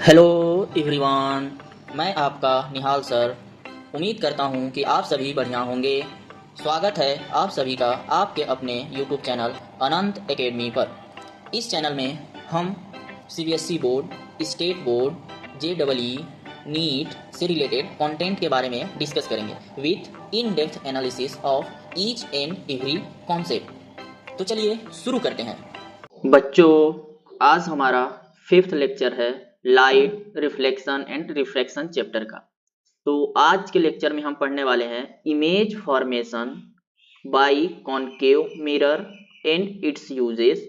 Hello everyone, मैं आपका निहाल sir. उम्मीद करता हूँ कि आप सभी बढ़िया होंगे। स्वागत है आप सभी का आपके अपने यूट्यूब चैनल अनंत एकेडमी पर। इस चैनल में हम CBSE board, state board, JEE, NEET से रिलेटेड कंटेंट के बारे में डिस्कस करेंगे with in depth analysis of each and every concept. तो चलिए शुरू करते हैं। बच्चों, आज हमारा 5th लेक्चर है light, reflection and refraction chapter का। तो आज के लेक्चर में हम पढ़ने वाले हैं image formation by concave mirror and it's uses,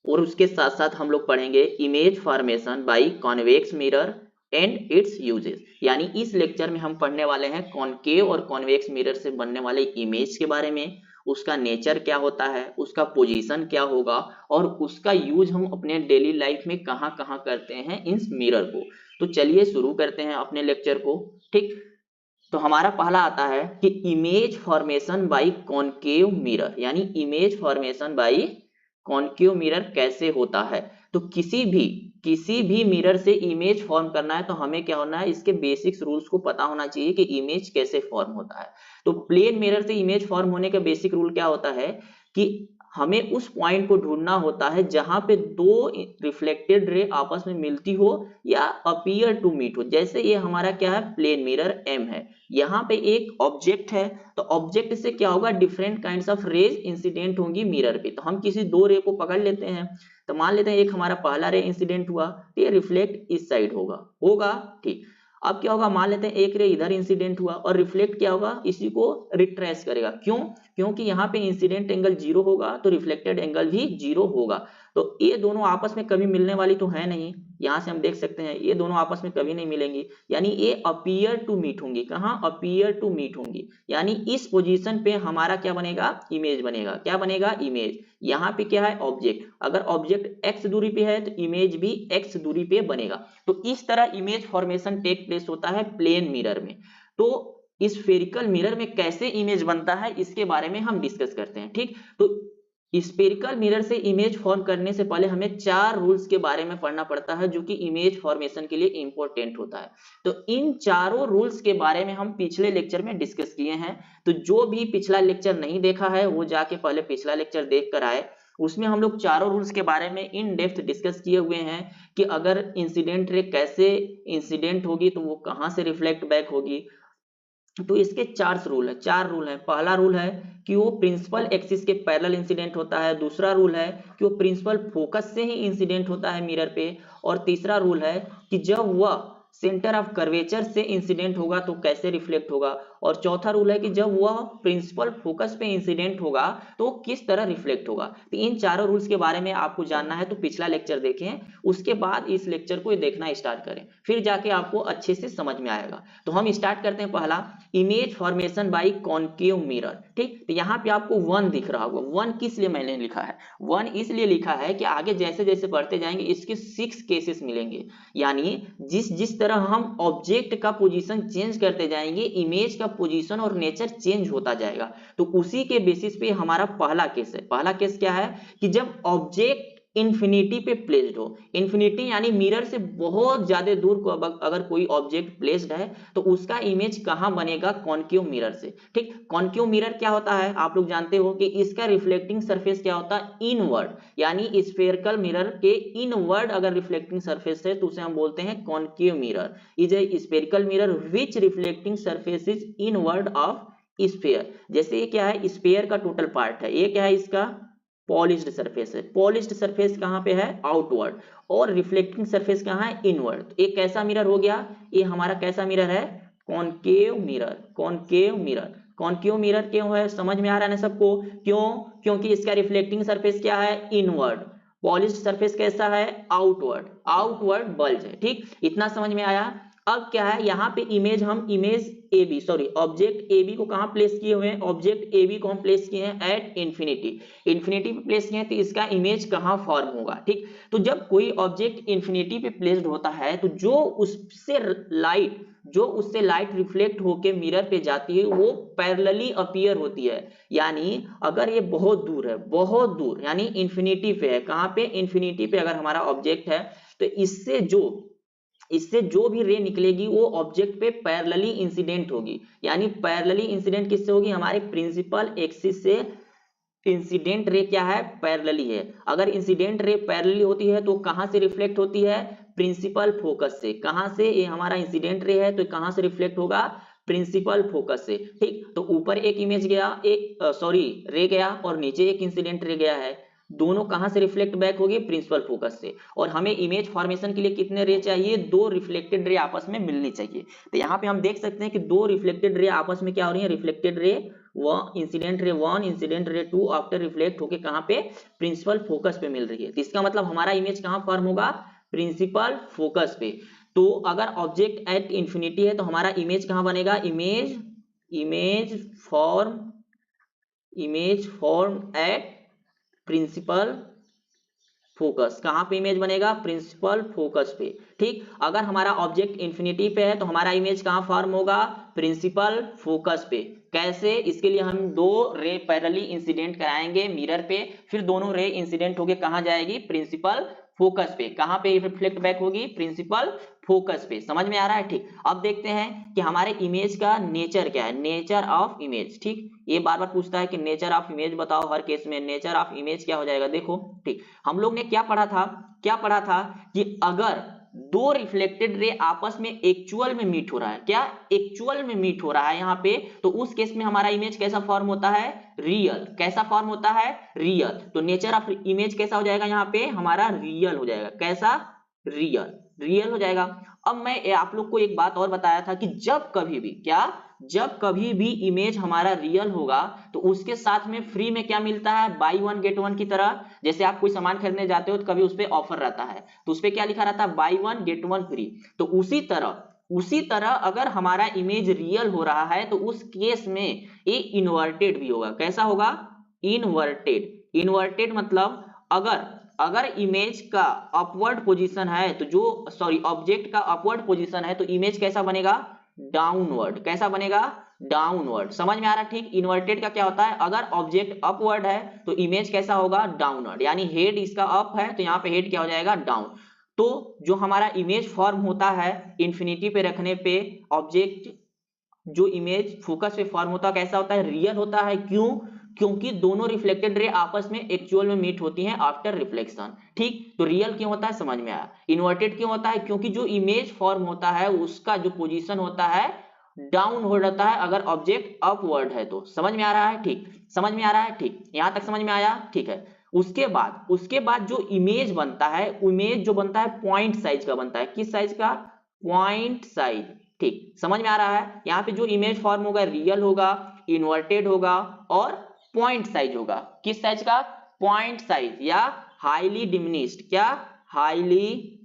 और उसके साथ साथ हम लोग पढ़ेंगे image formation by convex mirror and it's uses. यानी इस लेक्चर में हम पढ़ने वाले हैं कॉनकेव और कॉन्वेक्स मिरर से बनने वाले इमेज के बारे में, उसका नेचर क्या होता है, उसका पोजीशन क्या होगा और उसका यूज हम अपने डेली लाइफ में कहाँ कहाँ करते हैं इन मिरर को। तो चलिए शुरू करते हैं अपने लेक्चर को। ठीक, तो हमारा पहला आता है कि image formation by concave mirror, यानी image formation by concave mirror कैसे होता है। तो किसी भी मिरर से इमेज फॉर्म करना है तो हमें क्या होना है, इसके बेसिक्स रूल्स को पता होना चाहिए कि इमेज कैसे फॉर्म होता है। तो प्लेन मिरर से इमेज फॉर्म होने का बेसिक रूल क्या होता है कि हमें उस पॉइंट को ढूंढना होता है जहां पे दो रिफ्लेक्टेड रे आपस में मिलती हो या अपीयर टू मीट हो। जैसे ये हमारा क्या है, प्लेन मिरर एम है, यहाँ पे एक ऑब्जेक्ट है, तो ऑब्जेक्ट से क्या होगा, different kinds of raise incident होंगी मिरर पे। तो हम किसी दो रे को पकड़ लेते हैं, तो मान लेते हैं एक हमारा पहला रे इंसिडेंट हुआ तो ये रिफ्लेक्ट इस साइड होगा ठीक। अब क्या होगा, मान लेते हैं एक रे इधर इंसिडेंट हुआ और रिफ्लेक्ट क्या होगा, इसी को रिट्रेस करेगा। क्यों? क्योंकि यहाँ पे इंसिडेंट एंगल 0 होगा तो रिफ्लेक्टेड एंगल भी 0 होगा। तो ये दोनों आपस में कभी मिलने वाली तो है नहीं, यहाँ से हम देख सकते हैं ये दोनों आपस में कभी नहीं मिलेंगी, यानी ये अपीयर टू मीट होंगी। कहाँ? अपीयर टू मीट होंगी, यानी इस पोजीशन पे हमारा क्या बनेगा, इमेज बनेगा। क्या बनेगा? इमेज। यहाँ पे क्या है, ऑब्जेक्ट। अगर ऑब्जेक्ट x दूरी पे है तो इमेज भी x दूरी पे बनेगा। तो इस तरह इमेज फॉर्मेशन टेक प्लेस होता है प्लेन मिरर में। तो इस स्फेरिकल मिरर में कैसे इमेज बनता है इसके बारे में हम डिस्कस करते हैं। ठीक, तो स्फेरिकल मिरर से इमेज फॉर्म करने से पहले हमें 4 रूल्स के बारे में पढ़ना पड़ता है जो कि इमेज फॉर्मेशन के लिए इंपॉर्टेंट होता है। तो इन चारों रूल्स के बारे में हम पिछले लेक्चर में डिस्कस किए हैं। तो जो भी पिछला लेक्चर नहीं देखा है वो जाके पहले पिछला लेक्चर देख कर आए। उसमें हम लोग चारों रूल्स के बारे में इन डेप्थ डिस्कस किए हुए हैं कि अगर इंसिडेंट रे कैसे इंसिडेंट होगी तो वो कहां से रिफ्लेक्ट बैक होगी। तो इसके 4 रूल है। पहला रूल है कि वो प्रिंसिपल एक्सिस के पैरेलल इंसिडेंट होता है। दूसरा रूल है कि वो प्रिंसिपल फोकस से ही इंसिडेंट होता है मिरर पे। और तीसरा रूल है कि जब वह सेंटर ऑफ कर्वेचर से इंसिडेंट होगा तो कैसे रिफ्लेक्ट होगा। और चौथा रूल है कि जब वह प्रिंसिपल फोकस पे इंसिडेंट होगा तो किस तरह रिफ्लेक्ट होगा। तो इन चारों रूल्स के बारे में आपको जानना है तो पिछला लेक्चर देखें, उसके बाद इस लेक्चर को देखना स्टार्ट करें, फिर जाके आपको अच्छे से समझ में आएगा। तो हम स्टार्ट करते हैं। पहला, image formation by concave mirror. ठीक, तो यहाँ पे आपको 1 दिख रहा होगा। 1 किस लिए मैंने लिखा है? 1 इसलिए लिखा है कि आगे जैसे जैसे बढ़ते जाएंगे इसके 6 केसेस मिलेंगे, यानी जिस जिस तरह हम ऑब्जेक्ट का पोजीशन चेंज करते जाएंगे इमेज का पोजीशन और नेचर चेंज होता जाएगा। तो उसी के बेसिस पे हमारा पहला केस है। पहला केस क्या है कि जब ऑब्जेक्ट इंफिनिटी पे प्लेस्ड हो। इंफिनिटी यानी मिरर से बहुत ज्यादा दूर को अगर कोई ऑब्जेक्ट प्लेस्ड है तो उसका इमेज कहां बनेगा, कॉनकेव मिरर से। ठीक, कॉनकेव मिरर क्या होता है आप लोग जानते हो कि इसका रिफ्लेक्टिंग सरफेस क्या होता है, इनवर्ड। यानी स्फेरिकल मिरर के इनवर्ड अगर रिफ्लेक्टिंग सरफेस है तो उसे हम बोलते हैं concave mirror. Is a spherical mirror which reflecting surface is inward of sphere. जैसे ये क्या है, स्फेयर का टोटल पार्ट है, ये क्या है, इसका पॉलिश्ड सरफेस है। पॉलिश्ड सरफेस कहां पे है, आउटवर्ड, और रिफ्लेक्टिंग सरफेस कहां है, इनवर्ड। एक कैसा मिरर हो गया, ये हमारा कैसा मिरर है, concave mirror. Concave mirror, concave mirror क्यों है, समझ में आ रहा है ना सबको? क्यों? क्योंकि इसका रिफ्लेक्टिंग सरफेस क्या है, इनवर्ड। पॉलिश्ड सरफेस कैसा है, आउटवर्ड। आउटवर्ड बल्ज है। ठीक, इतना समझ में आया। अब क्या है, यहाँ पे इमेज, हम image A B, sorry object A B को कहां प्लेस किए हुए हैं, ऑब्जेक्ट ए बी को हम प्लेस किए हैं एट इंफिनिटी। इंफिनिटी पे प्लेस किए हैं तो इसका इमेज कहां फॉर्म होगा। ठीक, तो जब कोई ऑब्जेक्ट इंफिनिटी पे प्लेस्ड होता है तो जो उससे लाइट रिफ्लेक्ट होके मिरर पे जाती है वो पैरेलली अपीयर होती है। यानी अगर ये बहुत दूर है, बहुत दूर यानी इंफिनिटी पे है, कहां पे, इंफिनिटी पे अगर हमारा ऑब्जेक्ट है तो इससे जो इससे जो भी रे निकलेगी वो ऑब्जेक्ट पे पैरेलली इंसिडेंट होगी। यानी पैरेलली इंसिडेंट किससे होगी, हमारे प्रिंसिपल एक्सिस से इंसिडेंट रे क्या है, पैरेलली है। अगर इंसिडेंट रे पैरेलली होती है तो कहां से रिफ्लेक्ट होती है, प्रिंसिपल फोकस से। कहां से, ये हमारा इंसिडेंट रे है तो कहां से रिफ्लेक्ट होगा, प्रिंसिपल फोकस से। ठीक, तो ऊपर एक इमेज गया, एक रे गया और नीचे एक इंसिडेंट रे गया है, दोनों कहां से रिफ्लेक्ट बैक होगी, प्रिंसिपल फोकस से। और हमें इमेज फॉर्मेशन के लिए कितने रे चाहिए, दो रिफ्लेक्टेड रे आपस में मिलनी चाहिए। तो यहाँ पे हम देख सकते हैं कि दो रिफ्लेक्टेड रे आपस में क्या हो रही है, reflected ray incident ray 1 incident ray 2 after reflect होके कहां पे, प्रिंसिपल फोकस पे मिल रही है। तो इसका मतलब हमारा इमेज कहां फॉर्म होगा, प्रिंसिपल फोकस पे। तो अगर ऑब्जेक्ट एट इंफिनिटी है तो हमारा इमेज कहां बनेगा, image form at principal focus. कहां पे इमेज बनेगा, प्रिंसिपल फोकस पे। ठीक, अगर हमारा ऑब्जेक्ट इंफिनिटी पे है तो हमारा इमेज कहां फॉर्म होगा, प्रिंसिपल फोकस पे। कैसे, इसके लिए हम दो रे पैरेलली इंसिडेंट कराएंगे मिरर पे, फिर दोनों रे इंसिडेंट होके कहां जाएगी, प्रिंसिपल फोकस पे। कहां पे रिफ्लेक्ट बैक होगी, प्रिंसिपल फोकस पे। समझ में आ रहा है। ठीक, अब देखते हैं कि हमारे इमेज का नेचर क्या है, नेचर ऑफ इमेज। ठीक, ये बार बार पूछता है कि नेचर ऑफ इमेज बताओ, हर केस में नेचर ऑफ इमेज क्या हो जाएगा। देखो, ठीक, हम लोग ने क्या पढ़ा था कि अगर दो रिफ्लेक्टेड रे आपस में एक्चुअल में मीट हो रहा है, क्या एक्चुअल में मीट हो रहा है यहाँ पे, तो उस केस में हमारा इमेज कैसा फॉर्म होता है, रियल। कैसा फॉर्म होता है, रियल। तो नेचर ऑफ इमेज कैसा हो जाएगा, यहाँ पे हमारा रियल हो जाएगा। कैसा, रियल हो जाएगा। अब मैं आप लोग को एक बात और बताया था कि जब कभी भी इमेज हमारा रियल होगा तो उसके साथ में फ्री में क्या मिलता है, बाई वन गेट वन की तरह। जैसे आप कोई सामान खरीदने जाते हो तो कभी उस पे ऑफर रहता है, तो उस पे क्या लिखा रहता है, by one get one free. तो उसी तरह अगर हमारा इमेज रियल हो रहा है तो उस केस में ये इन्वर्टेड भी होगा। कैसा होगा, इन्वर्टेड मतलब अगर इमेज का अपवर्ड पोजीशन है तो ऑब्जेक्ट का अपवर्ड पोजीशन है तो इमेज कैसा बनेगा, डाउनवर्ड। कैसा बनेगा, डाउनवर्ड। समझ में आ रहा है। ठीक, इन्वर्टेड का क्या होता है, अगर ऑब्जेक्ट अपवर्ड है तो इमेज कैसा होगा, डाउनवर्ड। यानी हेड इसका अप है तो यहाँ पे हेड क्या हो जाएगा, डाउन। तो जो हमारा इमेज फॉर्म होता है इंफिनिटी पे रखने पे, ऑब्जेक्ट जो इमेज फोकस पे फॉर्म होता है कैसा होता है, रियल होता है। क्यों, क्योंकि दोनों रिफ्लेक्टेड रे आपस में एक्चुअल में मीट होती हैं आफ्टर रिफ्लेक्शन। ठीक, तो रियल क्यों होता है, समझ में आया। इन्वर्टेड क्यों होता है, क्योंकि जो इमेज फॉर्म होता है उसका जो पोजीशन होता है डाउन हो जाता है अगर ऑब्जेक्ट अपवर्ड है तो। समझ में आ रहा है। ठीक, समझ में आ रहा है। ठीक, यहां तक समझ में आया। ठीक है, उसके बाद जो इमेज बनता है, इमेज जो बनता है पॉइंट साइज का बनता है। किस साइज का, पॉइंट साइज। ठीक, समझ में आ रहा है। यहाँ पे जो इमेज फॉर्म होगा रियल होगा, इन्वर्टेड होगा और पॉइंट साइज होगा। किस साइज का, पॉइंट साइज या हाईली डिमिनिश्ड। क्या, हाईली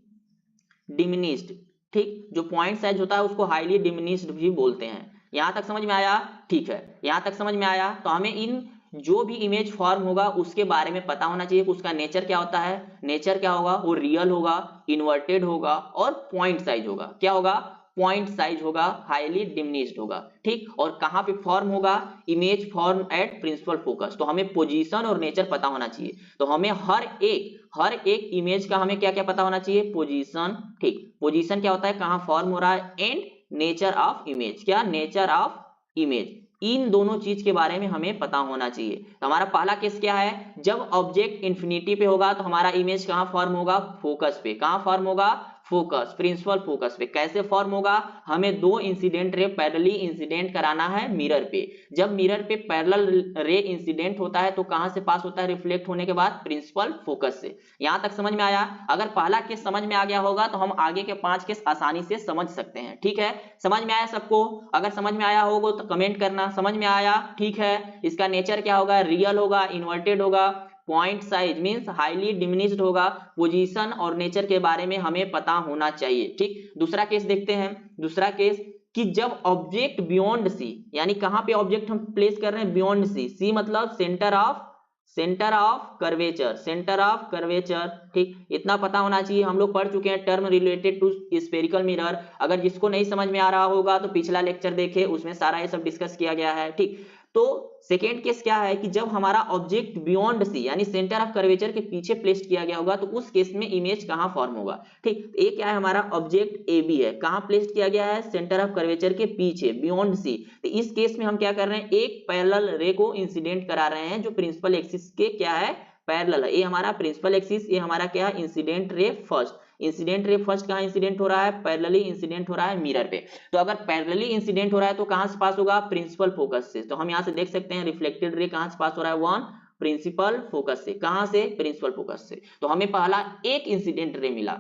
डिमिनिश्ड। ठीक, जो पॉइंट साइज होता है उसको हाईली डिमिनिश्ड भी बोलते हैं। यहां तक समझ में आया। ठीक है, यहां तक समझ में आया। तो हमें इन जो भी इमेज फॉर्म होगा उसके बारे में पता होना चाहिए कि उसका नेचर क्या होता है। नेचर क्या होगा, वो रियल होगा, इन्वर्टेड होगा और पॉइंट साइज होगा। क्या होगा, पॉइंट साइज होगा, हाईली डिमिनिश्ड होगा। ठीक, और कहां पे फॉर्म होगा, image form at principal focus. तो हमें पोजीशन और नेचर पता होना चाहिए। तो हमें हर एक इमेज का हमें क्या क्या पता होना चाहिए, पोजीशन। ठीक, पोजीशन क्या होता है, कहां फॉर्म हो रहा है, एंड नेचर ऑफ इमेज। क्या, नेचर ऑफ इमेज। इन दोनों चीज के बारे में हमें पता होना चाहिए। तो हमारा पहला केस क्या है, जब ऑब्जेक्ट इंफिनिटी पे होगा तो हमारा इमेज कहां फॉर्म होगा, फोकस पे। कहां फॉर्म होगा, फोकस, प्रिंसिपल फोकस पे। कैसे फॉर्म होगा, हमें दो इंसिडेंट रे पैरेलली इंसिडेंट कराना है मिरर पे। जब मिरर पे पैरेलल रे इंसिडेंट होता है तो कहां से पास होता है, रिफ्लेक्ट होने के बाद प्रिंसिपल फोकस से। यहां तक समझ में आया। अगर पहला केस समझ में आ गया होगा तो हम आगे के 5 केस आसानी से समझ सकते हैं। ठीक है, समझ में आया सबको। अगर समझ में आया होगा तो कमेंट करना, समझ में आया। ठीक है, इसका नेचर क्या होगा, रियल होगा, इन्वर्टेड होगा, point size means highly diminished होगा। पोजीशन और नेचर के बारे में हमें पता होना चाहिए। ठीक, दूसरा केस देखते हैं। दूसरा केस कि जब ऑब्जेक्ट बियॉन्ड सी, यानी कहां पे ऑब्जेक्ट हम प्लेस कर रहे हैं, बियॉन्ड सी। सी मतलब सेंटर ऑफ कर्वेचर। ठीक, इतना पता होना चाहिए। हम लोग पढ़ चुके हैं term related to spherical mirror. अगर जिसको नहीं समझ में आ रहा होगा तो पिछला लेक्चर देखे, उसमें सारा ये सब डिस्कस किया गया है। ठीक, तो सेकेंड केस क्या है कि जब हमारा ऑब्जेक्ट बियॉन्ड सी यानी सेंटर ऑफ कर्वेचर के पीछे प्लेस्ड किया गया होगा तो उस केस में इमेज कहां फॉर्म होगा। ठीक, ये क्या है हमारा ऑब्जेक्ट ए बी है, कहां प्लेस्ड किया गया है, सेंटर ऑफ कर्वेचर के पीछे बियॉन्ड सी। तो इस केस में हम क्या कर रहे हैं, एक पैरेलल रे को इंसिडेंट करा रहे हैं जो प्रिंसिपल एक्सिस के क्या है, पैरेलल है। ये हमारा प्रिंसिपल एक्सिस, ये हमारा क्या है, इंसिडेंट रे फर्स्ट। इंसिडेंट रे फर्स्ट कहां इंसिडेंट हो रहा है, पैरेलली इंसिडेंट हो रहा है मिरर पे। तो अगर पैरेलली इंसिडेंट हो रहा है तो कहां से पास होगा, प्रिंसिपल फोकस से। तो हम यहां से देख सकते हैं रिफ्लेक्टेड रे कहां से पास हो रहा है, वन प्रिंसिपल फोकस से। कहां से, प्रिंसिपल फोकस से। तो हमें पहला एक इंसिडेंट रे मिला,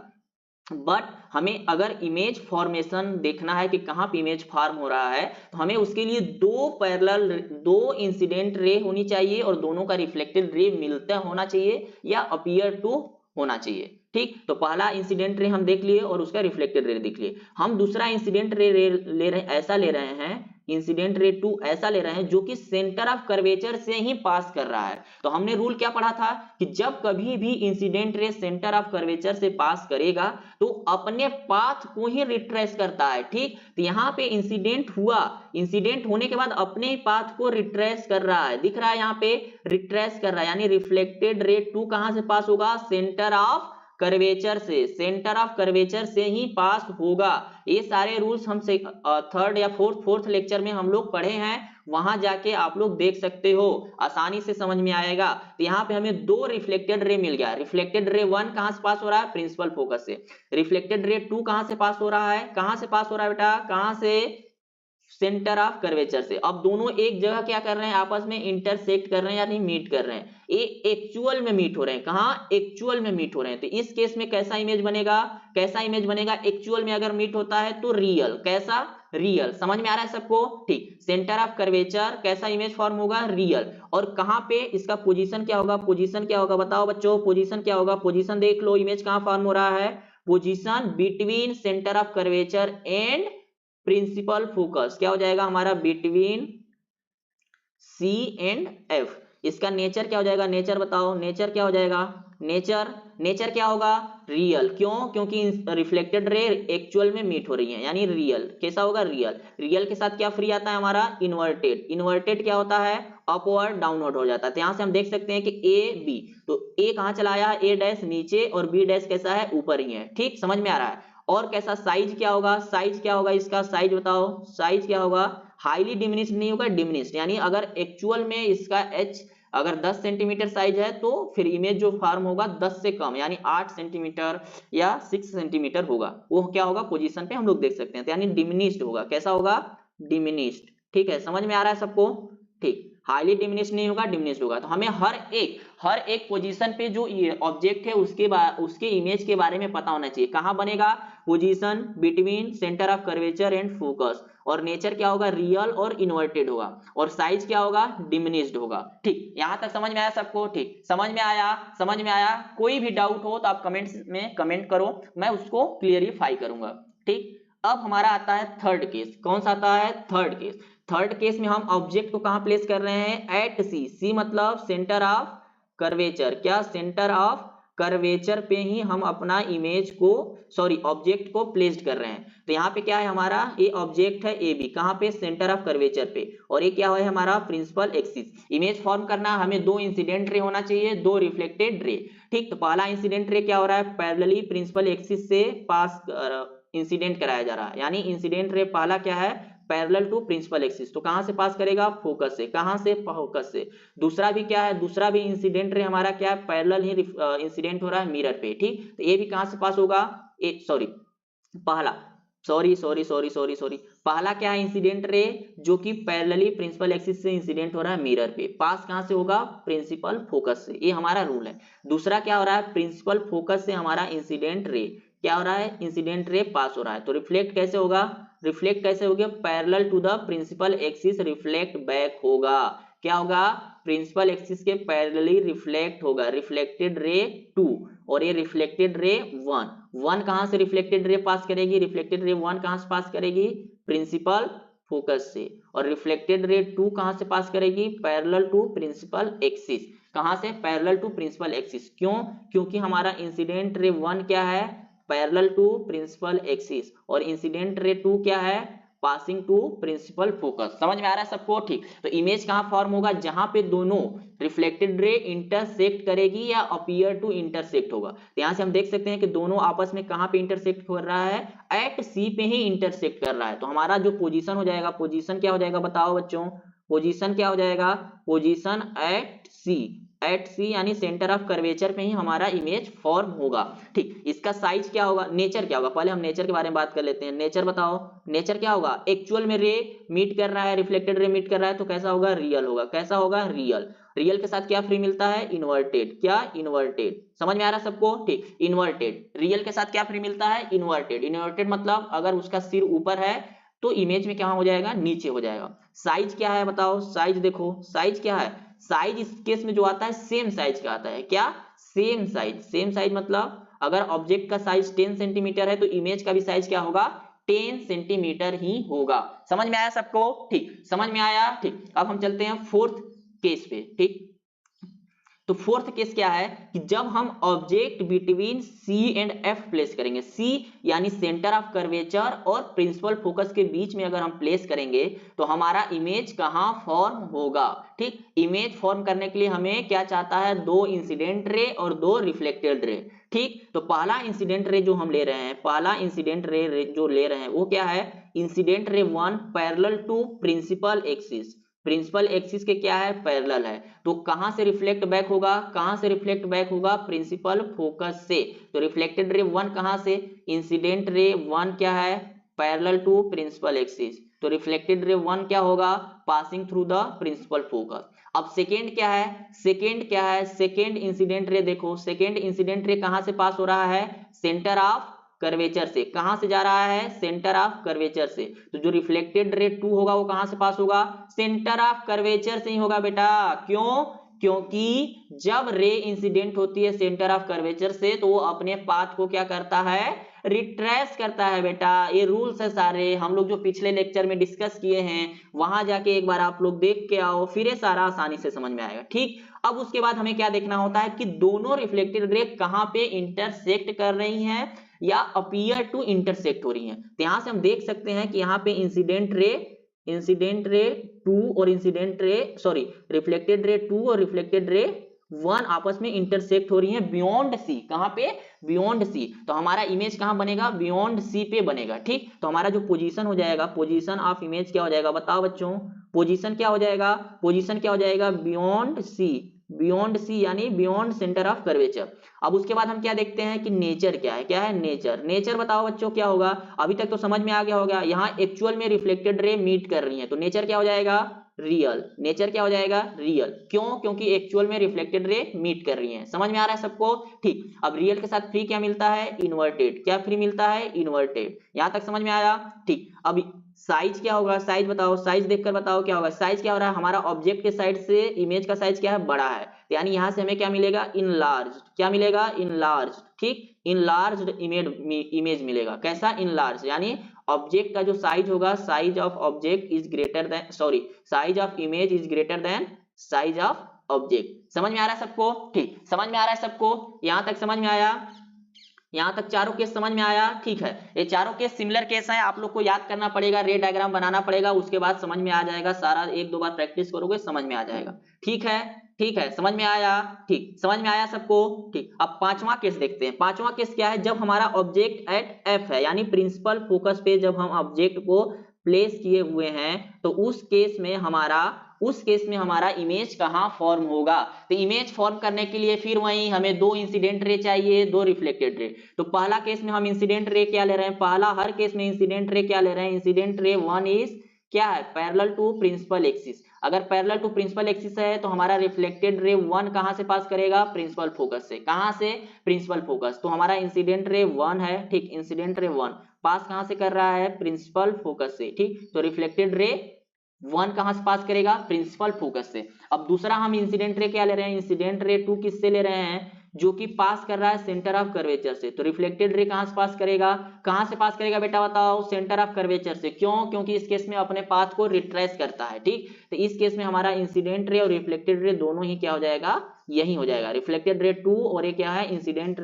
बट हमें अगर इमेज फॉर्मेशन देखना है कि कहां पे इमेज फॉर्म हो रहा है तो हमें उसके लिए दो पैरेलल, दो इंसिडेंट रे होनी चाहिए और दोनों का रिफ्लेक्टेड रे मिलता होना चाहिए या अपीयर टू होना चाहिए। ठीक, तो पहला इंसिडेंट रे हम देख लिए और उसका रिफ्लेक्टेड रे देख लिए। हम दूसरा इंसिडेंट रे ले रहे, ऐसा ले रहे हैं, इंसिडेंट रे 2 ऐसा ले रहे हैं जो कि सेंटर ऑफ कर्वेचर से ही पास कर रहा है। तो हमने रूल क्या पढ़ा था कि जब कभी भी incident ray centre of curvature से पास करेगा तो अपने पाथ को ही रिट्रेस करता है। ठीक, तो यहाँ पे इंसिडेंट हुआ, इंसिडेंट होने के बाद अपने ही पाथ को रिट्रेस कर रहा है, दिख रहा है यहाँ पे रिट्रेस कर रहा है, यानी रिफ्लेक्टेड रे 2 कहां से पास होगा, सेंटर ऑफ कर्वेचर से, सेंटर ऑफ कर्वेचर से ही पास होगा। ये सारे रूल्स हम थर्ड या फोर्थ लेक्चर में हम लोग पढ़े हैं, वहां जाके आप लोग देख सकते हो, आसानी से समझ में आएगा। तो यहाँ पे हमें दो रिफ्लेक्टेड रे मिल गया। रिफ्लेक्टेड रे 1 कहां से पास हो रहा है, प्रिंसिपल फोकस से। रिफ्लेक्टेड रे 2 कहां से पास हो रहा है, कहां से पास हो रहा है बेटा, कहां से, सेंटर ऑफ कर्वेचर से। अब दोनों एक जगह क्या कर रहे हैं, आपस में इंटरसेक्ट कर रहे हैं यानी मीट कर रहे हैं, ये एक्चुअल में मीट हो रहे हैं। कहां, एक्चुअल में मीट हो रहे हैं। तो इस केस में कैसा इमेज बनेगा, कैसा इमेज बनेगा, एक्चुअल में अगर मीट होता है तो रियल, कैसा, रियल। समझ में आ रहा है सबको। ठीक, सेंटर ऑफ कर्वेचर कैसा इमेज फॉर्म होगा, रियल। और कहां पे इसका पोजीशन क्या होगा, पोजीशन क्या होगा बताओ बच्चों, पोजीशन क्या होगा, पोजीशन देख लो, इमेज कहां फॉर्म हो रहा है, position between centre of curvature and principal focus. क्या हो जाएगा हमारा, बिटवीन सी एंड एफ। इसका नेचर क्या हो जाएगा, नेचर बताओ, नेचर क्या हो जाएगा, नेचर, नेचर क्या होगा, रियल। क्यों, क्योंकि रिफ्लेक्टेड रे एक्चुअल में मीट हो रही है, यानी रियल। कैसा होगा, रियल। रियल के साथ क्या फ्री आता है हमारा, इन्वर्टेड। इन्वर्टेड क्या होता है, अपवर्ड डाउनवर्ड हो जाता है। तो यहां से हम देख सकते हैं कि ए बी, तो ए कहां चला आया, ए डैश नीचे और बी डैश कैसा है, ऊपर ही है। ठीक, समझ में आ रहा है। और कैसा साइज क्या होगा, साइज क्या होगा, इसका साइज बताओ, साइज क्या होगा, हाईली डिमिनिश्ड नहीं होगा, डिमिनिश्ड। यानी अगर एक्चुअल में इसका एच अगर 10 सेंटीमीटर साइज है तो फिर इमेज जो फॉर्म होगा 10 से कम यानी 8 सेंटीमीटर या 6 सेंटीमीटर होगा, वो क्या होगा, पोजीशन पे हम लोग देख सकते हैं। तो यानी डिमिनिश्ड होगा, कैसा होगा, डिमिनिश्ड। ठीक है, समझ में आ रहा है सबको। ठीक, हाईली डिमिनिश्ड नहीं होगा, डिमिनिश्ड होगा। तो हमें हर एक पोजीशन पे जो ऑब्जेक्ट है उसके इमेज के बारे में पता होना चाहिए। कहां बनेगा, position between centre of curvature and focus. और नेचर क्या होगा, रियल और इन्वर्टेड होगा। और साइज क्या होगा, डिमिनिश्ड होगा। ठीक, यहां तक समझ में आया सबको। ठीक, समझ में आया, समझ में आया। कोई भी डाउट हो तो आप कमेंट्स में कमेंट करो, मैं उसको क्लियरिफाई करूंगा। ठीक, अब हमारा आता है थर्ड केस। कौन सा आता है, थर्ड केस। थर्ड केस में हम ऑब्जेक्ट को कहां प्लेस कर रहे हैं, एट सी। सी मतलब सेंटर ऑफ कर्वेचर। क्या, सेंटर ऑफ कर्वेचर पे ही हम अपना इमेज को, सॉरी ऑब्जेक्ट को प्लेस्ड कर रहे हैं। तो यहाँ पे क्या है हमारा, ये ऑब्जेक्ट है ए बी, कहां पे, सेंटर ऑफ कर्वेचर पे। और ये क्या है हमारा, प्रिंसिपल एक्सिस। इमेज फॉर्म करना हमें दो इंसिडेंट रे होना चाहिए, दो रिफ्लेक्टेड रे। ठीक, तो पहला इंसिडेंट रे क्या हो रहा है, पैरेलली प्रिंसिपल एक्सिस से पास इंसिडेंट कराया जा रहा है। यानी इंसिडेंट रे पहला क्या है, पैरेलल टू प्रिंसिपल एक्सिस। तो कहां से पास करेगा, फोकस से। कहां से, फोकस से। दूसरा भी क्या है, दूसरा भी इंसिडेंट रे हमारा क्या है, पैरेलल ही इंसिडेंट हो रहा है मिरर पे। ठीक, तो ये भी कहां से पास होगा, पहला, सॉरी पहला क्या है, इंसिडेंट रे जो कि पैरेलली प्रिंसिपल एक्सिस से इंसिडेंट हो रहा है मिरर पे। पास कहां से होगा, प्रिंसिपल फोकस से। ये हमारा रूल है। दूसरा क्या हो रहा है, प्रिंसिपल फोकस से हमारा इंसिडेंट रे क्या हो रहा है, इंसिडेंट रे पास हो रहा है। तो रिफ्लेक्ट कैसे होगा, रिफ्लेक्ट कैसे हो गया, parallel to the principal axis reflect back होगा। क्या होगा, प्रिंसिपल एक्सिस के पैरेलली रिफ्लेक्ट होगा, रिफ्लेक्टेड रे 2। और ये रिफ्लेक्टेड रे 1 कहां से रिफ्लेक्टेड रे पास करेगी, रिफ्लेक्टेड रे 1 कहां से पास करेगी, प्रिंसिपल फोकस से। और रिफ्लेक्टेड रे 2 कहां से पास करेगी, पैरेलल टू प्रिंसिपल एक्सिस। कहां से, पैरेलल टू प्रिंसिपल एक्सिस। क्यों, क्योंकि हमारा इंसिडेंट रे 1 क्या है, पैरेलल टू प्रिंसिपल एक्सिस। और इंसिडेंट रे 2 क्या है, पासिंग टू प्रिंसिपल फोकस। समझ में आ रहा है सबको? ठीक, तो इमेज कहां फॉर्म होगा? जहां पे दोनों रिफ्लेक्टेड रे इंटरसेक्ट करेगी या अपीयर टू इंटरसेक्ट होगा। तो यहां से हम देख सकते हैं कि दोनों आपस में कहां पे इंटरसेक्ट कर रहा है? एट सी पे ही इंटरसेक्ट कर रहा है। तो हमारा जो पोजीशन हो जाएगा, पोजीशन क्या हो जाएगा बताओ बच्चों? पोजीशन क्या हो जाएगा? पोजीशन एट सी यानी सेंटर ऑफ कर्वेचर पे ही हमारा इमेज फॉर्म होगा। ठीक, इसका साइज क्या होगा? नेचर क्या होगा? पहले हम नेचर के बारे में बात कर लेते हैं। नेचर बताओ, नेचर क्या होगा? एक्चुअल में रे मीट कर रहा है, रिफ्लेक्टेड रे मीट कर रहा है, तो कैसा होगा? रियल होगा। कैसा होगा? रियल। रियल के साथ क्या फ्री मिलता है? इन्वर्टेड। क्या? इन्वर्टेड। समझ में आ रहा है सबको? ठीक, इन्वर्टेड। रियल के साथ क्या फ्री मिलता है? इन्वर्टेड। इन्वर्टेड मतलब अगर उसका सिर ऊपर है तो इमेज में क्या हो जाएगा? नीचे हो जाएगा। साइज क्या है बताओ? साइज देखो, साइज क्या है? साइज इस केस में जो आता है सेम साइज का आता है। क्या? Same size. सेम साइज मतलब अगर ऑब्जेक्ट का साइज 10 सेंटीमीटर है तो इमेज का भी साइज क्या होगा? 10 सेंटीमीटर ही होगा। समझ में आया सबको? ठीक, समझ में आया? ठीक, अब हम चलते हैं फोर्थ केस पे। ठीक, तो फोर्थ केस क्या है कि जब हम object between C and F place करेंगे। सी यानी सेंटर ऑफ कर्वेचर और प्रिंसिपल फोकस के बीच में अगर हम प्लेस करेंगे तो हमारा इमेज कहां फॉर्म होगा? ठीक, इमेज फॉर्म करने के लिए हमें क्या चाहता है? दो इंसिडेंट रे और दो रिफ्लेक्टेड रे। ठीक, तो पहला इंसिडेंट रे जो हम ले रहे हैं, पहला इंसिडेंट रे जो ले रहे हैं वो क्या है? Incident ray 1 parallel to principal axis. Principal axis के क्या है? पैरेलल है। तो कहां से रिफ्लेक्ट बैक होगा? कहां से रिफ्लेक्ट बैक होगा? प्रिंसिपल फोकस से। तो रिफ्लेक्टेड रे 1 कहां से? इंसिडेंट रे 1 क्या है? Parallel to principal axis. तो रिफ्लेक्टेड रे 1 क्या होगा? Passing through the principal focus. अब सेकेंड क्या है? सेकेंड क्या है? सेकेंड इंसिडेंट रे देखो, सेकेंड इंसिडेंट रे कहां से पास हो रहा है? सेंटर ऑफ कर्वेचर से। कहां से जा रहा है? सेंटर ऑफ कर्वेचर से। तो जो रिफ्लेक्टेड रे 2 होगा वो कहां से पास होगा? सेंटर ऑफ कर्वेचर से ही होगा बेटा। क्यों? क्योंकि जब रे इंसिडेंट होती है सेंटर ऑफ कर्वेचर से तो वो अपने पाथ को क्या करता है? रिट्रेस करता है बेटा। ये रूल्स है सारे, हम लोग जो पिछले लेक्चर में डिस्कस किए हैं वहां जाके एक बार आप लोग देख के आओ, फिर ये सारा आसानी से समझ में आएगा। ठीक, अब उसके बाद हमें क्या देखना होता है कि दोनों रिफ्लेक्टेड रे कहां पे इंटरसेक्ट कर रही हैं या अपीयर टू इंटरसेक्ट हो रही हैं। तो यहां से हम देख सकते हैं कि यहाँ पे इंसिडेंट रे 2 और रिफ्लेक्टेड रे 2 और रिफ्लेक्टेड रे 1 आपस में इंटरसेक्ट हो रही हैं बियॉन्ड सी। कहां पे? Beyond C. तो हमारा इमेज कहां बनेगा? बियॉन्ड सी पे बनेगा। ठीक, तो हमारा जो पोजीशन हो जाएगा, पोजीशन ऑफ इमेज क्या हो जाएगा बताओ बच्चों? पोजीशन क्या हो जाएगा? पोजीशन क्या हो जाएगा? बियॉन्ड सी। बियॉन्ड सी यानी बियॉन्ड सेंटर ऑफ कर्वेचर। अब उसके बाद हम क्या देखते हैं कि नेचर क्या है? क्या है? नेचर। नेचर बताओ बच्चों क्या होगा? अभी तक तो समझ में आ गया होगा, यहाँ एक्चुअल में रिफ्लेक्टेड रे मीट कर रही है तो नेचर क्या हो जाएगा? रियल। नेचर क्या हो जाएगा? रियल। क्यों? क्योंकि एक्चुअल में रिफ्लेक्टेड रे मीट कर रही है। समझ में आ रहा है सबको? ठीक, अब रियल के साथ फ्री क्या मिलता है? इन्वर्टेड। क्या फ्री मिलता है? इन्वर्टेड। यहां तक समझ में आया? ठीक, अब साइज क्या होगा? साइज बताओ, साइज देखकर बताओ क्या होगा? साइज क्या हो रहा है? हमारा ऑब्जेक्ट के साइड से इमेज का साइज क्या है? बड़ा है, यानी यहां से हमें क्या मिलेगा? इनलार्ज। क्या मिलेगा? इनलार्ज। ठीक, इनलार्ज इमेज मिलेगा। कैसा? इनलार्ज, यानी ऑब्जेक्ट का जो साइज होगा, size of object is greater than size of image is greater than size of object. समझ में आ रहा है सबको? ठीक, समझ में आ रहा है सबको? यहां तक समझ में आया? यहां तक चारों केस समझ में आया? ठीक है, ये चारों केस सिमिलर केस है, आप लोग को याद करना पड़ेगा, रे डायग्राम बनाना पड़ेगा, उसके बाद समझ में आ जाएगा सारा। एक दो बार प्रैक्टिस करोगे समझ में आ जाएगा। ठीक है, ठीक है, समझ में आया? ठीक, समझ में आया सबको? ठीक, अब पांचवा केस देखते हैं। पांचवा केस क्या है? जब हमारा ऑब्जेक्ट एट एफ है, यानी प्रिंसिपल फोकस पे जब हम ऑब्जेक्ट को प्लेस किए हुए हैं तो उस केस में हमारा इमेज कहां फॉर्म होगा? तो इमेज फॉर्म करने के लिए फिर वही हमें दो इंसिडेंट रे चाहिए, दो रिफ्लेक्टेड रे। तो पहला केस में हम इंसिडेंट रे क्या ले रहे हैं? पहला हर केस में इंसिडेंट रे क्या ले रहे हैं? इंसिडेंट रे 1 इज क्या है? Parallel to principal axis. अगर पैरेलल टू प्रिंसिपल एक्सिस है तो हमारा रिफ्लेक्टेड रे 1 कहां से पास करेगा? प्रिंसिपल फोकस से। कहां से? Principal focus. तो हमारा इंसिडेंट रे 1 है। ठीक, इंसिडेंट रे 1 पास कहां से कर रहा है? प्रिंसिपल फोकस से। ठीक, तो रिफ्लेक्टेड रे 1 कहां से पास करेगा? प्रिंसिपल फोकस से। अब दूसरा हम इंसिडेंट रे क्या ले रहे हैं? इंसिडेंट रे 2 किससे ले रहे हैं? जो कि पास कर रहा है सेंटर ऑफ कर्वेचर से। तो रिफ्लेक्टेड रे कहां से पास करेगा? कहां से पास करेगा बेटा बताओ? सेंटर ऑफ कर्वेचर से। क्यों? क्योंकि इस केस में अपने पाथ को रिट्रेस करता है। ठीक, तो इस केस में हमारा इंसिडेंट रे और रिफ्लेक्टेड रे दोनों ही क्या हो जाएगा? यही हो जाएगा। रिफ्लेक्टेड रे 2 और ये क्या है? इंसिडेंट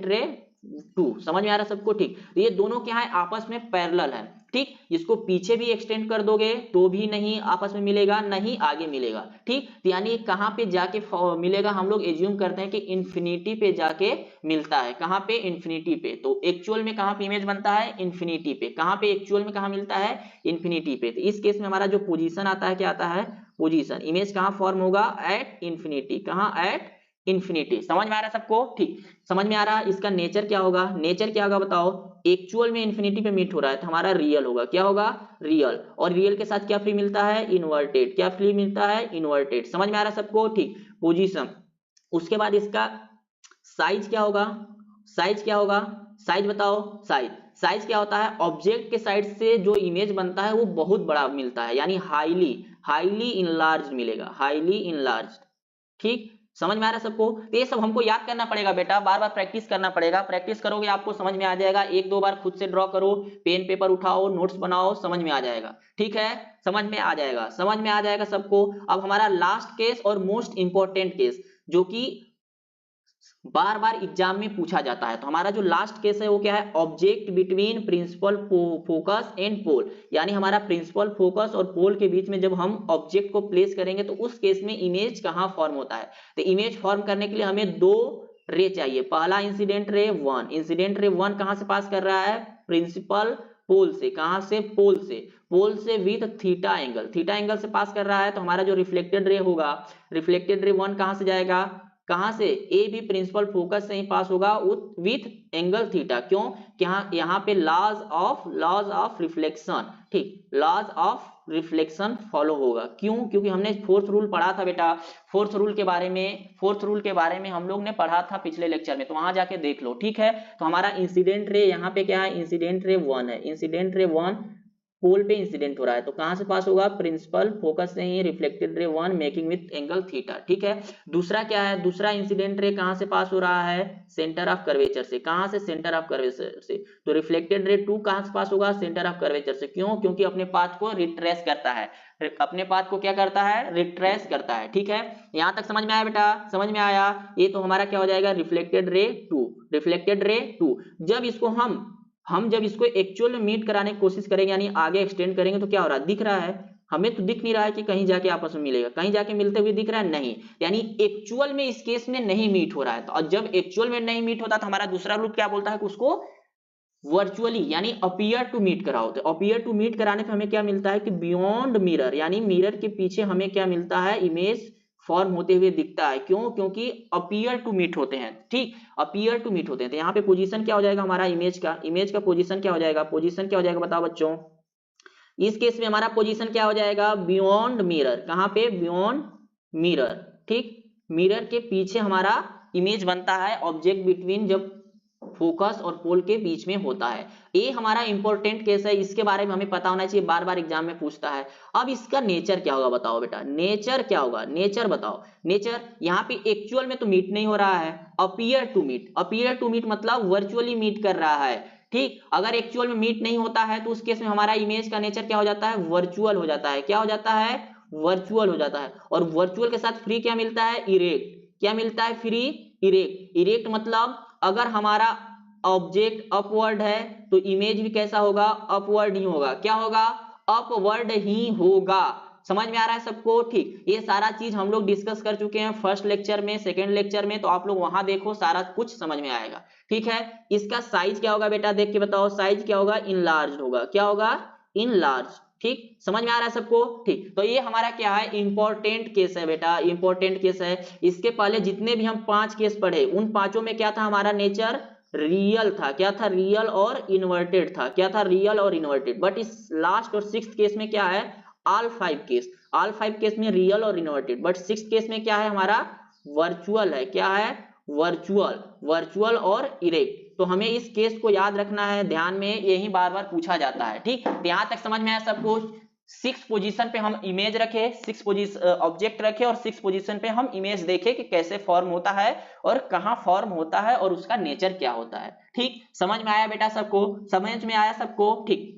रे 2, समझ में आ रहा है सबको, ठीक। तो ये दोनों क्या है, आपस में पैरेलल है, ठीक। इसको पीछे भी एक्सटेंड कर दोगे तो भी नहीं आपस में मिलेगा, नहीं आगे मिलेगा, ठीक। तो यानी कहां पे जाके मिलेगा, हम लोग एज्यूम करते हैं कि इंफिनिटी पे जाके मिलता है। कहां पे, इंफिनिटी पे। तो एक्चुअल में कहां पे इमेज बनता है, इंफिनिटी पे। कहां पे एक्चुअल में, कहां मिलता है, इंफिनिटी पे। तो इस केस में हमारा जो पोजीशन आता है, क्या आता है, पोजीशन, इमेज कहां फॉर्म होगा, एट इंफिनिटी। कहां, एट इंफिनिटी। समझ में आ रहा है सबको, ठीक। समझ में आ रहा है। इसका नेचर क्या होगा, नेचर क्या होगा बताओ। एक्चुअल में इंफिनिटी पे मीट हो रहा है तो हमारा रियल होगा, क्या होगा, रियल। और रियल के साथ क्या फ्री मिलता है, इनवर्टेड। क्या फ्री मिलता है, इनवर्टेड। समझ में आ रहा है सबको, ठीक। पोजीशन। उसके बाद इसका साइज क्या होगा, साइज क्या होगा, साइज बताओ। साइज, साइज क्या होता है, ऑब्जेक्ट के साइड से जो इमेज बनता है वो बहुत बड़ा मिलता है, यानी हाईली, हाईली इनलार्ज मिलेगा, हाईली इनलार्ज, ठीक। समझ में आ रहा है सबको। तो ये सब हमको याद करना पड़ेगा बेटा, बार बार प्रैक्टिस करना पड़ेगा। प्रैक्टिस करोगे आपको समझ में आ जाएगा। एक दो बार खुद से ड्रॉ करो, पेन पेपर उठाओ, नोट्स बनाओ, समझ में आ जाएगा, ठीक है। समझ में आ जाएगा, समझ में आ जाएगा सबको। अब हमारा लास्ट केस और मोस्ट इंपॉर्टेंट केस, जो कि बार बार एग्जाम में पूछा जाता है। तो हमारा जो लास्ट केस है वो क्या है, object between principal focus and pole. यानी हमारा प्रिंसिपल फोकस और पोल के बीच में जब हम ऑब्जेक्ट को प्लेस करेंगे तो उस केस में इमेज कहां फॉर्म होता है। तो इमेज फॉर्म करने के लिए हमें दो रे चाहिए। पहला इंसिडेंट रे 1, इंसिडेंट रे 1 कहां से पास कर रहा है, प्रिंसिपल पोल से। कहां से, पोल से। पोल से with theta angle, theta angle से पास कर रहा है। तो हमारा जो रिफ्लेक्टेड रे होगा, रिफ्लेक्टेड रे 1 कहां से जाएगा, कहां से, ए भी प्रिंसिपल फोकस से ही पास होगा विथ एंगल थीटा। क्यों, यहाँ पे लॉज ऑफ रिफ्लेक्शन, ठीक, लॉज ऑफ रिफ्लेक्शन फॉलो होगा। क्यों, क्योंकि हमने फोर्थ रूल पढ़ा था बेटा। फोर्थ रूल के बारे में हम लोग ने पढ़ा था पिछले लेक्चर में, तो वहां जाके देख लो, ठीक है। तो हमारा इंसिडेंट रे यहाँ पे क्या है, इंसिडेंट रे 1 है। इंसिडेंट रे 1 पोल पे इंसिडेंट हो रहा है तो कहां से पास होगा, प्रिंसिपल फोकस से ही, reflected ray 1 making with angle theta, ठीक है। दूसरा क्या है, दूसरा इंसिडेंट रे कहां से पास हो रहा है, सेंटर ऑफ कर्वेचर से। कहां से, सेंटर ऑफ कर्वेचर से। तो रिफ्लेक्टेड रे 2 कहां से पास होगा, सेंटर ऑफ कर्वेचर से। क्यों, क्योंकि अपने पाथ को रिट्रेस करता है, अपने पाथ को क्या करता है, रिट्रेस करता है, ठीक है। यहां तक समझ में आया बेटा, समझ में आया। ये तो हमारा क्या हो जाएगा, रिफ्लेक्टेड रे 2, रिफ्लेक्टेड रे 2। जब इसको हम जब इसको एक्चुअल में मीट कराने की कोशिश करेंगे, यानी आगे एक्सटेंड करेंगे, तो क्या हो रहा है, दिख रहा है हमें, तो दिख नहीं रहा है कि कहीं जाके आपस में मिलेगा, कहीं जाके मिलते हुए दिख रहा है, नहीं। यानी एक्चुअल में इस केस में नहीं मीट हो रहा है। तो और जब एक्चुअल में नहीं मीट होता तो हमारा दूसरा रूल क्या बोलता है कि उसको वर्चुअली यानी अपीयर टू मीट कराओ। तो अपीयर टू मीट कराने पे हमें क्या मिलता है कि बियॉन्ड मिरर, यानी मिरर के पीछे हमें क्या मिलता है, इमेज फॉर्म होते हुए दिखता है। क्यों, क्योंकि अपीयर टू मीट होते हैं, ठीक, अपीयर टू मीट होते हैं। तो यहाँ पे पोजीशन क्या हो जाएगा हमारा, इमेज का पोजीशन क्या हो जाएगा, पोजीशन क्या हो जाएगा बताओ बच्चों। इस केस में हमारा पोजीशन क्या हो जाएगा, बियॉन्ड मिरर। कहां पे, बियॉन्ड मिरर, ठीक। मिरर के पीछे हमारा इमेज बनता है ऑब्जेक्ट बिटवीन जब फोकस और पोल के बीच में होता है। ये हमारा इंपॉर्टेंट केस है, इसके बारे में हमें पता होना चाहिए, बार बार एग्जाम में पूछता है। अब इसका नेचर क्या होगा बताओ बेटा, नेचर क्या होगा, नेचर बताओ। नेचर यहाँ पे एक्चुअल में तो मीट नहीं हो रहा है, appear to meet, appear to meet मतलब वर्चुअली मीट कर रहा है, ठीक। अगर एक्चुअल में मीट नहीं होता है तो उस केस में हमारा इमेज का नेचर क्या हो जाता है, वर्चुअल हो जाता है। क्या हो जाता है, वर्चुअल हो जाता है। और वर्चुअल के साथ फ्री क्या मिलता है, इरेक्ट। क्या मिलता है, फ्री इरेक्ट। इरेक्ट मतलब अगर हमारा ऑब्जेक्ट अपवर्ड है तो इमेज भी कैसा होगा, अपवर्ड ही होगा। क्या होगा, अपवर्ड ही होगा। समझ में आ रहा है सबको, ठीक। ये सारा चीज हम लोग डिस्कस कर चुके हैं फर्स्ट लेक्चर में, सेकंड लेक्चर में, तो आप लोग वहां देखो, सारा कुछ समझ में आएगा, ठीक है। इसका साइज क्या होगा बेटा, देख के बताओ, साइज क्या होगा, इनलार्ज होगा। क्या होगा, इनलार्ज, ठीक। समझ में आ रहा है सबको, ठीक। तो ये हमारा क्या है, इंपॉर्टेंट केस है बेटा, इंपॉर्टेंट केस है। इसके पहले जितने भी हम 5 केस पढ़े उन पांचों में क्या था, हमारा नेचर रियल था। क्या था, रियल और इन्वर्टेड था। क्या था, रियल और इन्वर्टेड। बट इस लास्ट और 6th केस में क्या है, ऑल 5 केस, ऑल 5 केस में रियल और इन्वर्टेड। बट 6th केस में क्या है हमारा, वर्चुअल है। क्या है, वर्चुअल, वर्चुअल और इरेक्ट। तो हमें इस केस को याद रखना है, ध्यान में, यही बार बार पूछा जाता है, ठीक। यहां तक समझ में आया सबको। 6 पोजीशन पे हम इमेज रखे, 6 पोजीशन ऑब्जेक्ट रखे और 6 पोजीशन पे हम इमेज देखे कि कैसे फॉर्म होता है और कहां फॉर्म होता है और उसका नेचर क्या होता है, ठीक। समझ में आया बेटा सबको, समझ में आया सबको, ठीक।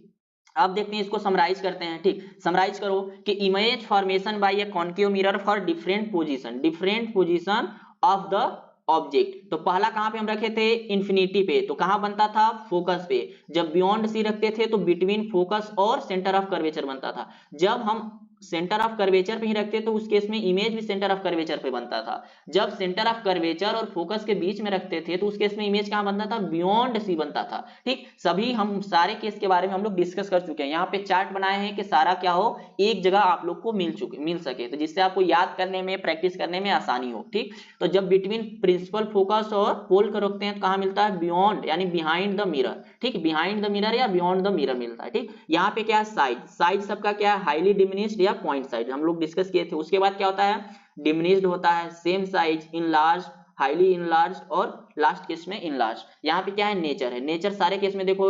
अब देखते हैं, इसको समराइज करते हैं, ठीक। समराइज करो कि image formation bye a concave mirror for different position of the object. तो पहला कहां पे हम रखे थे, इंफिनिटी पे, तो कहां बनता था, फोकस पे। जब बियॉन्ड सी रखते थे तो बिटवीन फोकस और सेंटर ऑफ कर्वेचर बनता था। जब हम सेंटर ऑफ कर्वेचर पे ही रखते तो उस केस में इमेज भी सेंटर ऑफ कर्वेचर पे बनता था। जब सेंटर ऑफ कर्वेचर और फोकस के बीच में रखते थे तो उस केस में इमेज कहां बनता था, बियॉन्ड सी बनता था। ठीक, सभी हम सारे केस के बारे में हम लोग डिस्कस कर चुके हैं। यहाँ पे चार्ट बनाए हैं कि सारा क्या हो, एक जगह आप लोग को मिल सके, तो जिससे आपको याद करने में, प्रैक्टिस करने में आसानी हो। ठीक, तो जब बिटवीन प्रिंसिपल फोकस और पोल को रखते हैं तो कहां मिलता है, बियॉन्ड यानी बिहाइंड द मिरर। ठीक, बिहाइंड द मिरर या बियॉन्ड द मिरर मिलता है। ठीक, यहाँ पे क्या है, साइज, साइज सबका क्या है, हाईली डिमिनिश्ड या पॉइंट साइज, हम लोग डिस्कस किए थे। उसके बाद क्या होता है, डिमिनिश्ड होता है, same size, enlarge, highly enlarge और लास्ट केस में इनलार्ज। यहाँ पे क्या है, नेचर है। नेचर सारे केस में देखो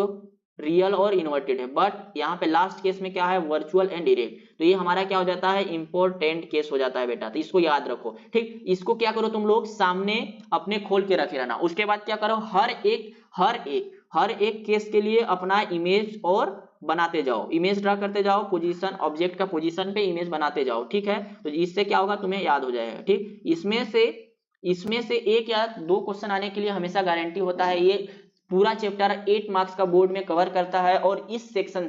रियल और इन्वर्टेड है, बट यहाँ पे लास्ट केस में क्या है, वर्चुअल एंड इरेक्ट। तो ये हमारा क्या हो जाता है, इंपॉर्टेंट केस हो जाता है बेटा, तो इसको याद रखो। ठीक, इसको क्या करो तुम लोग, सामने अपने खोल के रखे रहना। उसके बाद क्या करो, हर एक केस के लिए अपना इमेज और बनाते जाओ, इमेज ड्रा करते जाओ, पोजीशन, ऑब्जेक्ट का पोजीशन पे इमेज बनाते जाओ। ठीक है, तो इससे क्या होगा, तुम्हें याद हो जाएगा। ठीक, इसमें से एक या दो क्वेश्चन आने के लिए हमेशा गारंटी होता है। ये पूरा चैप्टर 8 मार्क्स का बोर्ड में कवर करता है और इस सेक्शन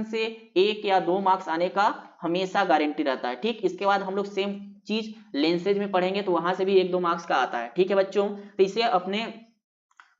से 1 या 2 मार्क्स आने का हमेशा गारंटी रहता है। ठीक, इसके बाद हम लोग सेम चीज लेंसेज में पढ़ेंगे तो वहां से भी 1-2 मार्क्स का आता है। ठीक है बच्चों, तो इसे अपने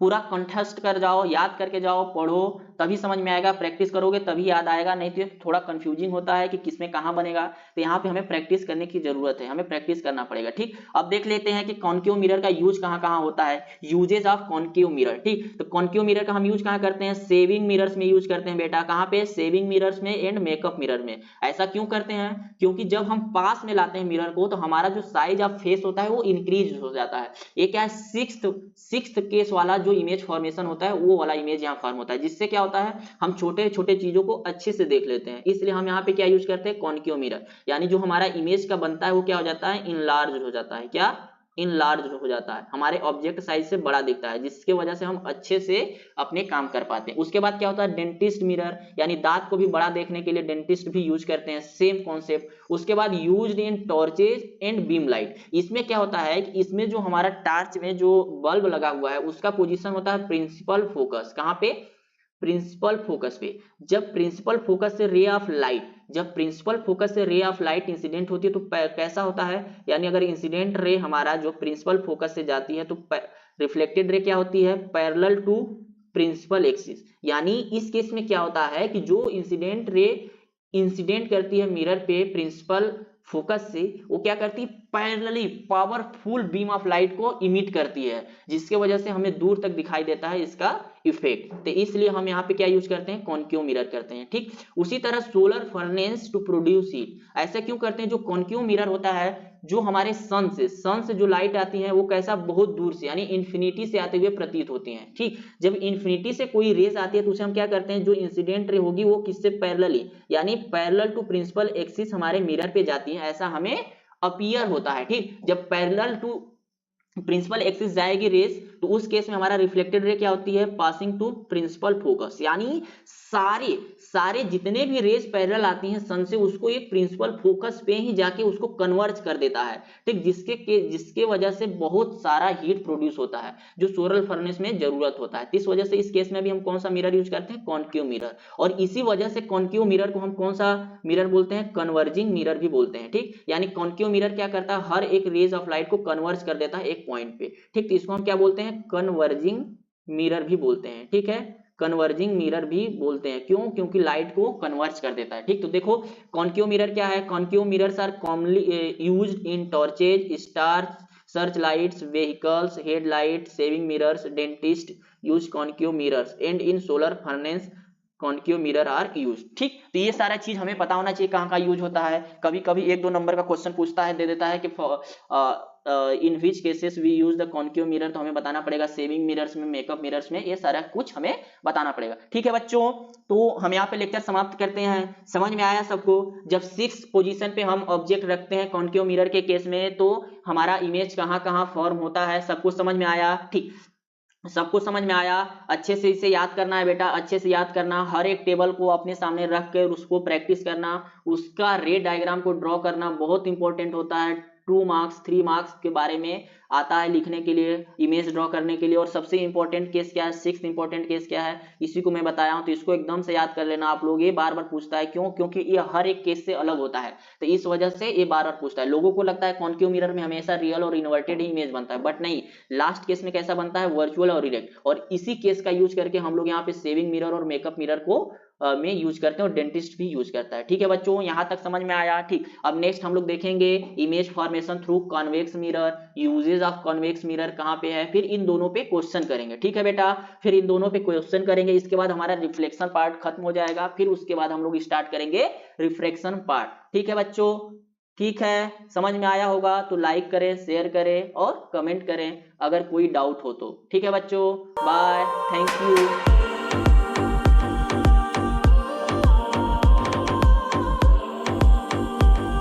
पूरा कंठस्थ कर जाओ, याद करके जाओ, पढ़ो, तभी समझ में आएगा। प्रैक्टिस करोगे तभी याद आएगा, नहीं तो थोड़ा कंफ्यूजिंग होता है कि किसमें कहां बनेगा। तो यहाँ पे हमें प्रैक्टिस करने की जरूरत है, हमें प्रैक्टिस करना पड़ेगा। ठीक, अब देख लेते हैं कि कॉन्केव मिरर का यूज कहां कहां होता है, यूजेज ऑफ कॉन्केव मिरर। ठीक, तो कॉन्केव मिरर का हम यूज कहां करते हैं, सेविंग मिरर्स में यूज करते हैं बेटा। कहां पे, सेविंग मिरर्स में एंड मेकअप मिरर में। ऐसा क्यों करते हैं, क्योंकि जब हम पास में लाते हैं मिरर को तो हमारा जो साइज ऑफ फेस होता है वो इंक्रीज हो जाता है। ये क्या है, सिक्स्थ केस वाला जो इमेज फॉर्मेशन होता है वो वाला इमेज यहाँ फॉर्म होता है, जिससे क्या होता है, हम छोटे छोटे चीजों को अच्छे से देख लेते हैं। इसलिए हम यहाँ पे क्या यूज करते हैं, कॉन्केव मिरर, यानी जो हमारा इमेज का बनता है वो क्या हो जाता है, इनलार्ज हो जाता है। क्या, इनलार्ज हो जाता है, हमारे ऑब्जेक्ट साइज से बड़ा दिखता है, जिसके वजह से हम अच्छे से अपने काम कर पाते हैं। उसके बाद क्या होता है, डेंटिस्ट मिरर, यानी दांत को भी बड़ा देखने के लिए डेंटिस्ट भी यूज करते हैं, सेम कॉन्सेप्ट। उसके बाद used in torches and beam light. इसमें क्या होता है कि इसमें जो हमारा टार्च में जो बल्ब लगा हुआ है उसका पोजीशन होता है प्रिंसिपल फोकस। कहां पे, प्रिंसिपल फोकस पे। जब प्रिंसिपल फोकस से रे ऑफ लाइट, जब प्रिंसिपल फोकस से रे ऑफ लाइट इंसिडेंट होती है तो कैसा होता है, यानी अगर इंसिडेंट रे हमारा जो प्रिंसिपल फोकस से जाती है तो रिफ्लेक्टेड रे क्या होती है, पैरेलल टू प्रिंसिपल एक्सिस। यानी इस केस में क्या होता है कि जो इंसिडेंट रे इंसिडेंट करती है मिरर पे प्रिंसिपल फोकस से, वो क्या करती है, parallelly powerful beam of light को इमिट करती है, जिसके वजह से हमें दूर तक दिखाई देता है इसका इफेक्ट। तो इसलिए हम यहाँ पे क्या यूज करते हैं, कॉन्केव मिरर करते हैं। ठीक, उसी तरह solar furnace to produce heat, ऐसा क्यों करते हैं, जो कॉन्केव मिरर होता है, जो हमारे सन से जो लाइट आती है वो कैसा, बहुत दूर से, यानी इंफिनिटी से आते हुए प्रतीत होती हैं। ठीक, जब इंफिनिटी से कोई रेज आती है तो उसे हम क्या करते हैं, जो इंसिडेंट रे होगी वो किससे, पैरेलली, यानी पैरेलल टू प्रिंसिपल एक्सिस हमारे मिरर पे जाती है, ऐसा हमें अपीयर होता है। ठीक, जब पैरेलल टू प्रिंसिपल एक्सिस जाएगी रेस तो उस केस में हमारा रिफ्लेक्टेड रे क्या होती है, पासिंग टू प्रिंसिपल फोकस, यानी सारे जितने भी रेस पैरेलल आती हैं सन से, उसको एक प्रिंसिपल फोकस पे ही जाके उसको कन्वर्ज कर देता है। ठीक, जिसके वजह से बहुत सारा हीट प्रोड्यूस होता है, जो सोलर फर्नेस में जरूरत होता है। इस वजह से इस केस में भी हम कौन सा मिरर यूज करते हैं, कॉन्केव मिरर। और इसी वजह से कॉन्केव मिरर को हम कौन सा मिरर बोलते हैं, कन्वर्जिंग मिरर भी बोलते हैं। ठीक, यानी कॉन्केव मिरर क्या करता है, हर एक रेज ऑफ लाइट को कन्वर्ज कर देता है एक पॉइंट पे। ठीक, तो इसको हम क्या बोलते हैं, कन्वर्जिंग मिरर भी बोलते हैं। ठीक है, कन्वर्जिंग मिरर भी बोलते हैं, क्यों, क्योंकि लाइट को कन्वर्ज कर देता है। ठीक, तो देखो कॉन्केव मिरर क्या है, concave mirrors are commonly used in torches, stars, search lights, vehicles, headlight, shaving mirrors, dentist use concave mirrors and in solar furnace concave mirror are use. ठीक, तो ये सारा चीज हमें पता होना चाहिए कहाँ का यूज होता है। कभी कभी 1-2 नंबर का क्वेश्चन पूछता है, दे देता है कि in which cases we use the concave mirror, तो हमें बताना पड़ेगा सेविंग मिरर्स में, मेकअप मिरर्स में, ये सारा कुछ हमें बताना पड़ेगा। ठीक है बच्चों, तो हम यहाँ पे लेक्चर समाप्त करते हैं। समझ में आया सबको, जब 6 पोजीशन पे हम ऑब्जेक्ट रखते हैं कॉन्केव मिरर के केस में तो हमारा इमेज कहाँ कहाँ फॉर्म होता है, सब कुछ समझ में आया। ठीक, सब कुछ समझ में आया, अच्छे से इसे याद करना है बेटा, अच्छे से याद करना, हर एक टेबल को अपने सामने रख कर उसको प्रैक्टिस करना, उसका रे डायग्राम को ड्रॉ करना बहुत इंपॉर्टेंट होता है। 2 मार्क्स 3 मार्क्स के बारे में आता है लिखने के लिए, इमेज ड्रॉ करने के लिए। और सबसे इंपॉर्टेंट केस क्या है, 6th इंपॉर्टेंट केस क्या है, इसी को मैं बताया हूं, तो इसको एकदम से याद कर लेना आप लोग। ये बार बार पूछता है, क्यों? क्योंकि ये हर एक केस से अलग होता है, तो इस वजह से ये बार बार पूछता है। लोगों को लगता है कॉन्केव मिरर में हमेशा रियल और इन्वर्टेड ही इमेज बनता है, बट नहीं, लास्ट केस में कैसा बनता है, वर्चुअल और इरेक्ट। और इसी केस का यूज करके हम लोग यहाँ पे शेविंग मिरर और मेकअप मिरर को में यूज करते हैं, और डेंटिस्ट भी यूज करता है। ठीक है बच्चों, यहां तक समझ में आया? ठीक, अब नेक्स्ट हम लोग देखेंगे image formation through convex mirror, uses of convex mirror कहां पे है, फिर इन दोनों पे क्वेश्चन करेंगे। ठीक है बेटा, फिर इन दोनों पे क्वेश्चन करेंगे, इसके बाद हमारा रिफ्लेक्शन पार्ट खत्म हो जाएगा, फिर उसके बाद हम लोग स्टार्ट करेंगे रिफ्रैक्शन पार्ट। ठीक है बच्चों, ठीक है, समझ में आया होगा तो लाइक करें, शेयर करें और कमेंट करें अगर कोई डाउट हो तो। ठीक है बच्चों, बाय, थैंक यू।